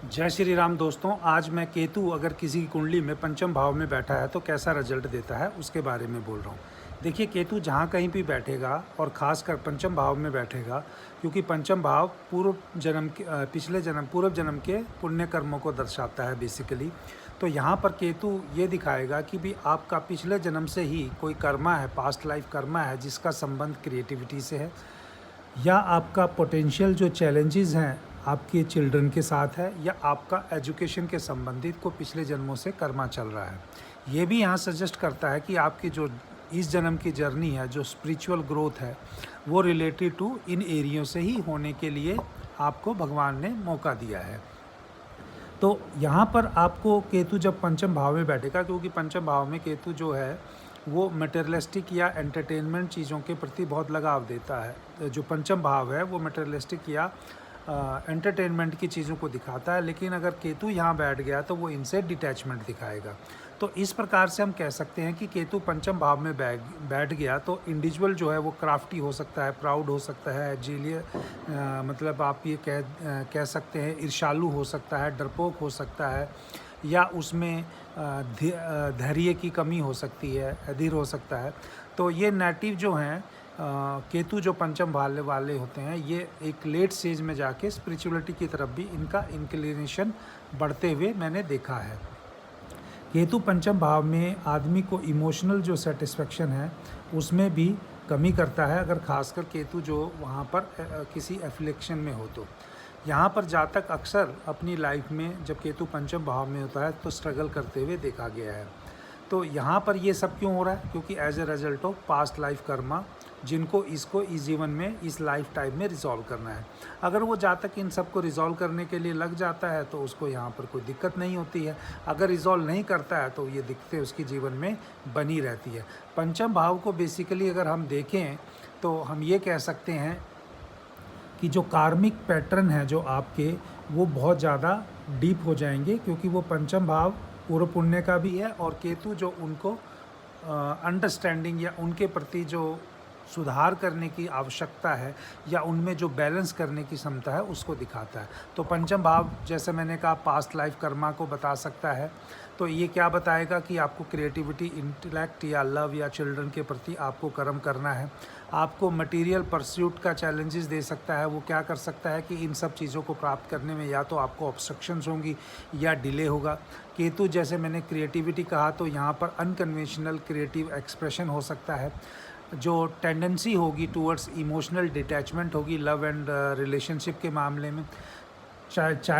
जय श्री राम दोस्तों। आज मैं केतु अगर किसी की कुंडली में पंचम भाव में बैठा है तो कैसा रिजल्ट देता है उसके बारे में बोल रहा हूँ। देखिए, केतु जहाँ कहीं भी बैठेगा और ख़ासकर पंचम भाव में बैठेगा, क्योंकि पंचम भाव पूर्व जन्म के पुण्य कर्मों को दर्शाता है बेसिकली। तो यहाँ पर केतु ये दिखाएगा कि भी आपका पिछले जन्म से ही कोई कर्मा है, पास्ट लाइफ कर्मा है, जिसका संबंध क्रिएटिविटी से है, या आपका पोटेंशियल जो चैलेंजेस हैं आपके चिल्ड्रन के साथ है, या आपका एजुकेशन के संबंधित को पिछले जन्मों से कर्मा चल रहा है। ये भी यहाँ सजेस्ट करता है कि आपकी जो इस जन्म की जर्नी है, जो स्पिरिचुअल ग्रोथ है, वो रिलेटेड टू इन एरियो से ही होने के लिए आपको भगवान ने मौका दिया है। तो यहाँ पर आपको केतु जब पंचम भाव में बैठेगा, क्योंकि पंचम भाव में केतु जो है वो मटेरियलिस्टिक या एंटरटेनमेंट चीज़ों के प्रति बहुत लगाव देता है। जो पंचम भाव है वो मटेरियलिस्टिक या एंटरटेनमेंट की चीज़ों को दिखाता है, लेकिन अगर केतु यहाँ बैठ गया तो वो इनसे डिटैचमेंट दिखाएगा। तो इस प्रकार से हम कह सकते हैं कि केतु पंचम भाव में बैठ गया तो इंडिविजुअल जो है वो क्राफ्टी हो सकता है, प्राउड हो सकता है, मतलब आप ये कह सकते हैं ईर्ष्यालु हो सकता है, डरपोक हो सकता है, या उसमें धैर्य की कमी हो सकती है, अधीर हो सकता है। तो ये नेटिव जो हैं केतु जो पंचम भाव वाले होते हैं, ये एक लेट स्टेज में जाके स्पिरिचुअलिटी की तरफ भी इनका इंक्लिनेशन बढ़ते हुए मैंने देखा है। केतु पंचम भाव में आदमी को इमोशनल जो सेटिस्फेक्शन है उसमें भी कमी करता है, अगर खासकर केतु जो वहाँ पर किसी एफ्लिक्शन में हो। तो यहाँ पर जातक अक्सर अपनी लाइफ में जब केतु पंचम भाव में होता है तो स्ट्रगल करते हुए देखा गया है। तो यहाँ पर ये सब क्यों हो रहा है? क्योंकि as a result of past life karma, जिनको इस जीवन में, इस लाइफ टाइम में रिजॉल्व करना है। अगर वो जातक इन सब को रिजॉल्व करने के लिए लग जाता है तो उसको यहाँ पर कोई दिक्कत नहीं होती है। अगर रिजॉल्व नहीं करता है तो ये दिक्कतें उसकी जीवन में बनी रहती है। पंचम भाव को बेसिकली अगर हम देखें तो हम ये कह सकते हैं कि जो कार्मिक पैटर्न है जो आपके, वो बहुत ज़्यादा डीप हो जाएंगे, क्योंकि वो पंचम भाव पूर्व पुण्य का भी है, और केतु जो उनको अंडरस्टैंडिंग या उनके प्रति जो सुधार करने की आवश्यकता है या उनमें जो बैलेंस करने की क्षमता है उसको दिखाता है। तो पंचम भाव, जैसे मैंने कहा, पास्ट लाइफ कर्मा को बता सकता है। तो ये क्या बताएगा कि आपको क्रिएटिविटी, इंटेलेक्ट या लव या चिल्ड्रन के प्रति आपको कर्म करना है। आपको मटेरियल परस्यूट का चैलेंजेस दे सकता है। वो क्या कर सकता है कि इन सब चीज़ों को प्राप्त करने में या तो आपको ऑब्स्ट्रक्शंस होंगी या डिले होगा। केतु, जैसे मैंने क्रिएटिविटी कहा, तो यहाँ पर अनकन्वेंशनल क्रिएटिव एक्सप्रेशन हो सकता है। जो टेंडेंसी होगी टूवर्ड्स इमोशनल डिटैचमेंट होगी लव एंड रिलेशनशिप के मामले में, चाहे